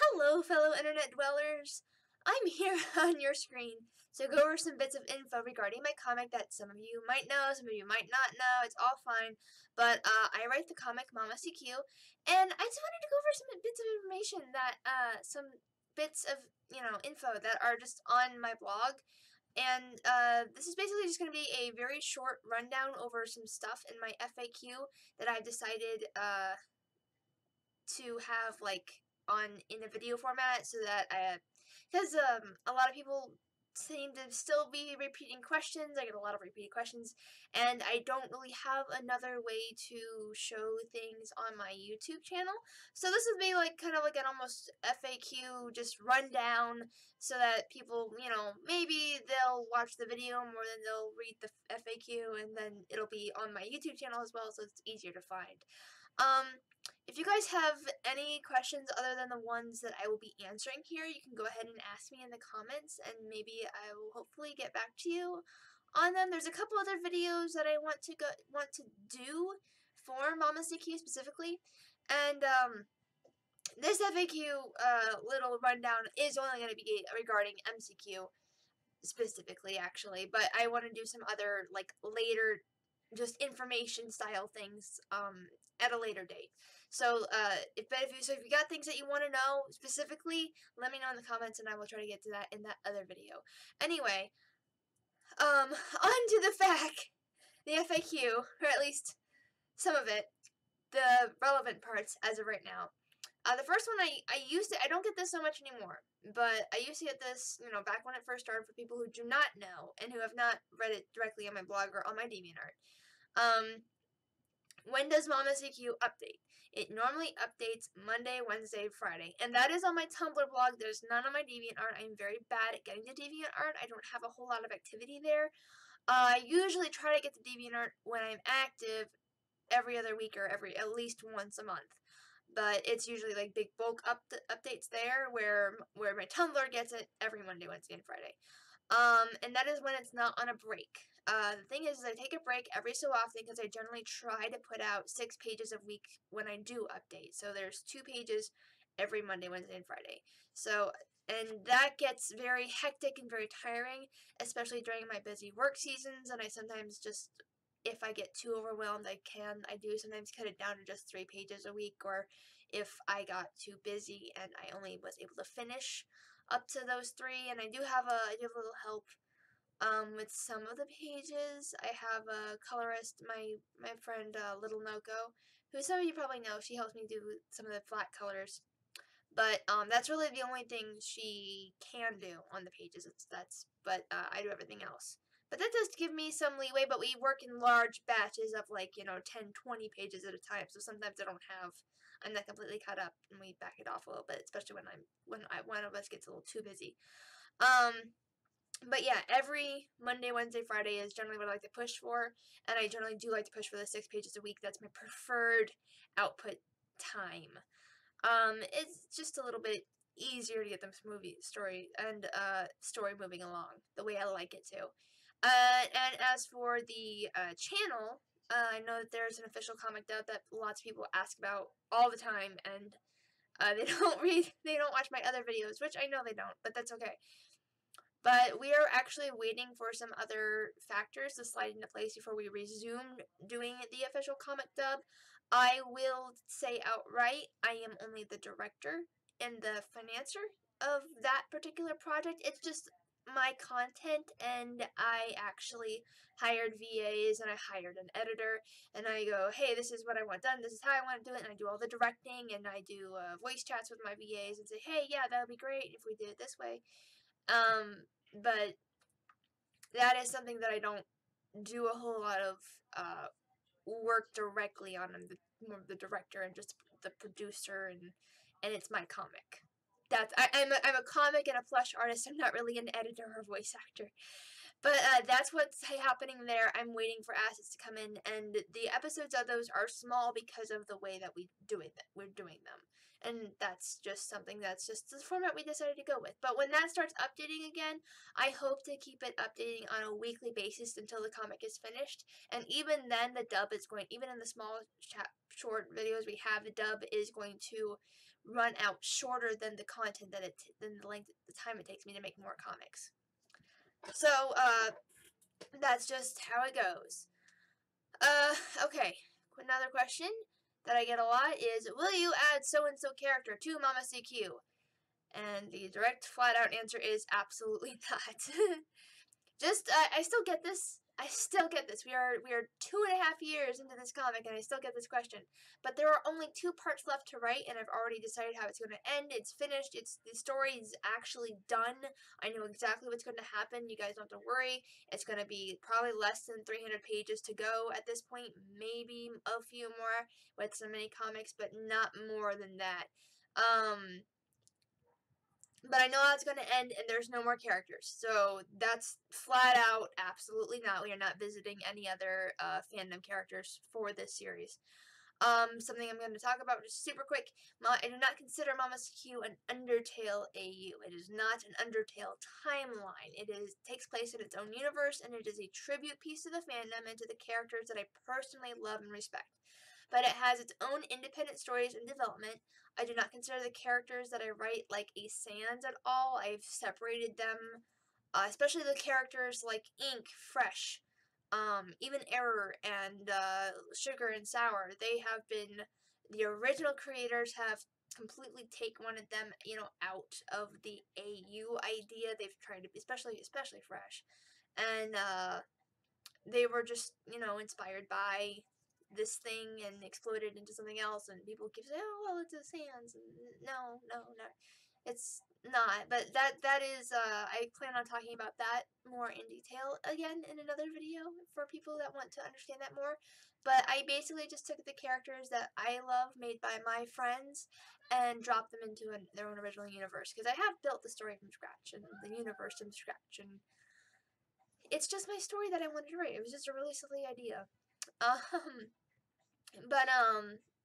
Hello, fellow internet dwellers. I'm here on your screen to go over some bits of info regarding my comic that some of you might know, some of you might not know. It's all fine. But I write the comic MommaCQ, and I just wanted to go over some bits of information that some bits of info that are just on my blog. And this is basically just going to be a very short rundown over some stuff in my FAQ that I've decided to have in a video format, so that because a lot of people seem to still be repeating questions. I get a lot of repeated questions, and I don't really have another way to show things on my YouTube channel. So this would be kind of like an almost FAQ, just rundown, so that people, maybe they'll watch the video more than they'll read the FAQ, and then it'll be on my YouTube channel as well, so it's easier to find. If you guys have any questions other than the ones that I will be answering here, you can go ahead and ask me in the comments, and maybe I will hopefully get back to you on them. There's a couple other videos that I want to do for MommaCQ specifically, and this FAQ little rundown is only going to be regarding MCQ specifically, actually, but I want to do some other later just information style things at a later date. So if you got things that you want to know specifically, let me know in the comments, and I will try to get to that in that other video. Anyway, on to the FAQ, or at least some of it, the relevant parts as of right now. The first one I used it. I don't get this so much anymore, but I used to get this, back when it first started, for people who do not know and who have not read it directly on my blog or on my DeviantArt. When does MommaCQ update? It normally updates Monday, Wednesday, Friday, and that is on my Tumblr blog. There's none on my DeviantArt. I'm very bad at getting to DeviantArt. I don't have a whole lot of activity there. I usually try to get to DeviantArt when I'm active every other week or at least once a month. But it's usually big bulk updates there, where my Tumblr gets it every Monday, Wednesday, and Friday. And that is when it's not on a break. The thing is I take a break every so often, because I generally try to put out 6 pages a week when I do update. So there's 2 pages every Monday, Wednesday, and Friday. So, and that gets very hectic and very tiring, especially during my busy work seasons, and I sometimes just, if I get too overwhelmed, I do sometimes cut it down to just 3 pages a week, or if I got too busy and I only was able to finish up to those 3, and I do have a little help with some of the pages. I have a colorist, my friend Little-Noko, who some of you probably know. She helps me do some of the flat colors, but that's really the only thing she can do on the pages. But I do everything else. But that does give me some leeway, but we work in large batches of 10, 20 pages at a time, so sometimes I'm not completely caught up, and we back it off a little bit, especially when one of us gets a little too busy. But yeah, every Monday, Wednesday, Friday is generally what I like to push for, and I generally do like to push for the 6 pages a week. That's my preferred output time. It's just a little bit easier to get them story moving along the way I like it to. And as for the channel, I know that there's an official comic dub that lots of people ask about all the time, and they don't watch my other videos, which I know they don't, but that's okay. But we are actually waiting for some other factors to slide into place before we resume doing the official comic dub. I will say outright, I am only the director and the financer of that particular project. It's just my content, and I actually hired VAs, and I hired an editor, and I go, hey, this is what I want done, this is how I want to do it, and I do all the directing, and I do voice chats with my VAs and say, hey, yeah, that would be great if we did it this way. But that is something that I don't do a whole lot of work directly on. I'm more the director and just the producer, and it's my comic. I'm a comic and a plush artist. I'm not really an editor or voice actor. But that's what's happening there. I'm waiting for assets to come in, and the episodes of those are small because of the way that we're doing them. And that's just something that's just the format we decided to go with. But when that starts updating again, I hope to keep it updating on a weekly basis until the comic is finished. And even then, the dub is going, even in the small short videos we have, the dub is going to run out shorter than the content that than the time it takes me to make more comics. So that's just how it goes. Okay. Another question that I get a lot is, will you add so-and-so character to MommaCQ? And the direct, flat-out answer is absolutely not. Just, I still get this. I still get this. We are 2.5 years into this comic, and I still get this question. But there are only 2 parts left to write, and I've already decided how it's going to end. It's finished. The story is actually done. I know exactly what's going to happen. You guys don't have to worry. It's going to be probably less than 300 pages to go at this point. Maybe a few more with some mini comics, but not more than that. But I know how it's going to end, and there's no more characters. So that's flat out absolutely not. We are not visiting any other fandom characters for this series. Something I'm going to talk about just super quick. I do not consider MommaCQ an Undertale AU. It is not an Undertale timeline. It takes place in its own universe, and it is a tribute piece to the fandom and to the characters that I personally love and respect. But it has its own independent stories and development. I do not consider the characters that I write like a sans at all. I've separated them, especially the characters like Ink, Fresh, even Error, and Sugar and Sour. They have been, the original creators have completely one of them, out of the AU idea. They've tried to, especially Fresh, and they were just, inspired by this thing and exploded into something else, and people keep saying, oh, well, it's a sans, and no, it's not. But that is, I plan on talking about that more in detail again in another video for people that want to understand that more. But I basically just took the characters that I love, made by my friends, and dropped them into their own original universe, because I have built the story from scratch, and the universe from scratch, and it's just my story that I wanted to write. It was just a really silly idea.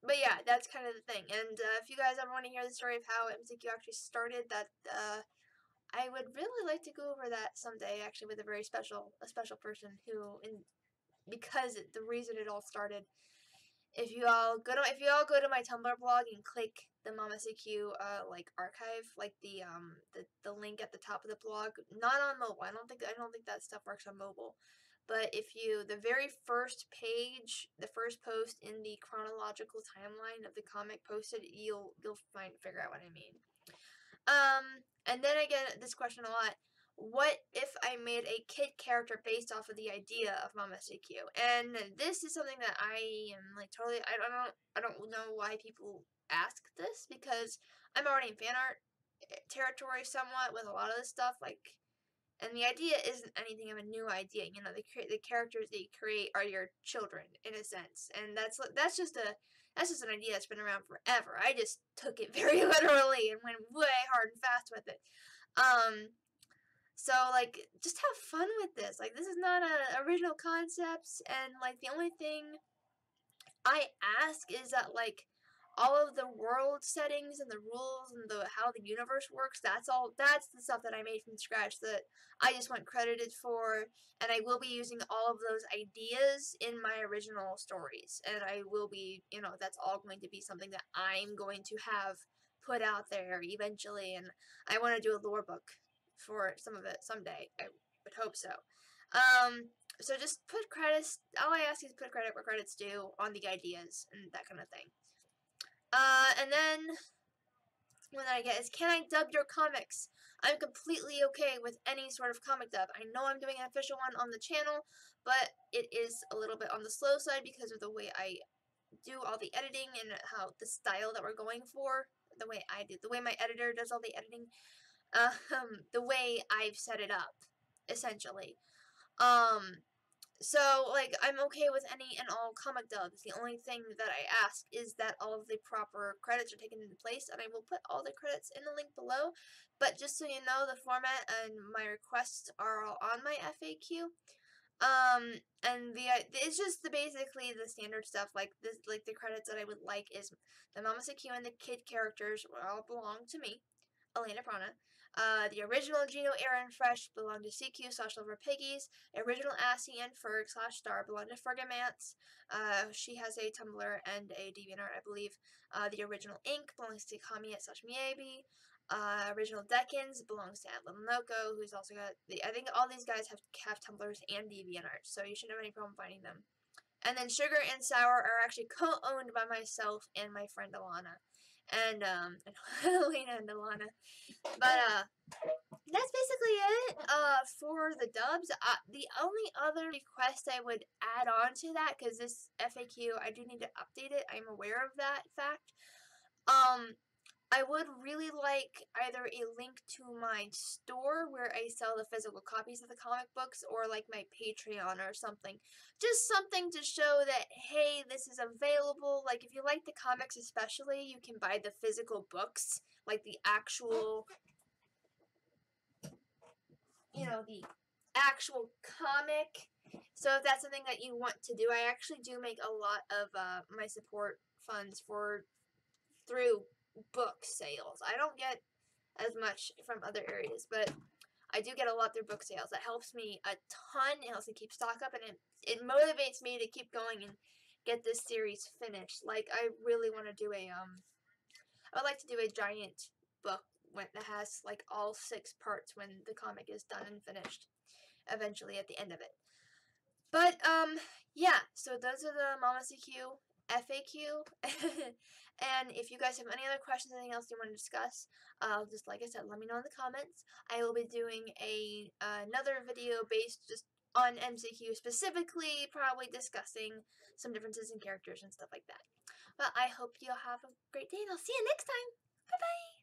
But yeah, that's kind of the thing. And if you guys ever want to hear the story of how MommaCQ actually started, that I would really like to go over that someday, actually, with a special person who, because the reason it all started. If you all go to my Tumblr blog and click the MommaCQ like archive, like the link at the top of the blog, not on mobile. I don't think that stuff works on mobile. But if the very first page, the first post in the chronological timeline of the comic posted, you'll figure out what I mean. And then I get this question a lot. What if I made a kid character based off of the idea of MommaCQ? And this is something that I am like totally, I don't know why people ask this, because I'm already in fan art territory somewhat with a lot of this stuff, like. And the idea isn't anything of a new idea. The characters that you create are your children, in a sense. And that's just an idea that's been around forever. I just took it very literally and went way hard and fast with it. So, like, just have fun with this. Like, this is not an original concepts, and, like, the only thing I ask is that, like, all of the world settings and the rules and how the universe works, that's the stuff that I made from scratch that I just want credited for, and I will be using all of those ideas in my original stories, and I will be, that's all going to be something that I'm going to have put out there eventually, and I want to do a lore book for some of it someday. I would hope so. So just put credits, all I ask is put credit where credit's due on the ideas and that kind of thing. And then one that I get is, can I dub your comics? I'm completely okay with any sort of comic dub. I know I'm doing an official one on the channel, but it is a little bit on the slow side because of the way I do all the editing and how the style that we're going for, the way my editor does all the editing, the way I've set it up, essentially. So, like, I'm okay with any and all comic dubs. The only thing that I ask is that all of the proper credits are taken into place, and I will put all the credits in the link below. But just so you know, the format and my requests are all on my FAQ. And it's just basically the standard stuff, like this, like the credits that I would like is the MommaCQ and the kid characters all belong to me, Alaina Prana. The original Geno, Aaron Fresh belong to CQ / Loverofpiggies. Original Assy and Ferg / Star belong to Fergamance. She has a Tumblr and a DeviantArt, I believe. The original Ink belongs to Comyet / Myebi. Original Decans belongs to Little-Noko, who's also got I think all these guys have Tumblrs and DeviantArt, so you shouldn't have any problem finding them. And then Sugar and Sour are actually co-owned by myself and my friend Alana. And Alaina and Alana. But that's basically it for the dubs. The only other request I would add on to that, because this FAQ, I do need to update it, I'm aware of that fact. I would really like either a link to my store where I sell the physical copies of the comic books, or like my Patreon or something. Just something to show that, hey, this is available. Like, if you like the comics especially, you can buy the physical books, like the actual, the actual comic. So if that's something that you want to do, I actually do make a lot of my support funds through book sales. I don't get as much from other areas, but I do get a lot through book sales. That helps me a ton. It helps me keep stock up, and it motivates me to keep going and get this series finished. Like, I really want to do I would like to do a giant book that has like all 6 parts when the comic is done and finished eventually at the end of it. But yeah, so those are the MommaCQ FAQ. And if you guys have any other questions, anything else you want to discuss, just like I said, let me know in the comments. I will be doing another video based just on MCQ specifically, probably discussing some differences in characters and stuff like that. But I hope you'll have a great day, and I'll see you next time. Bye bye.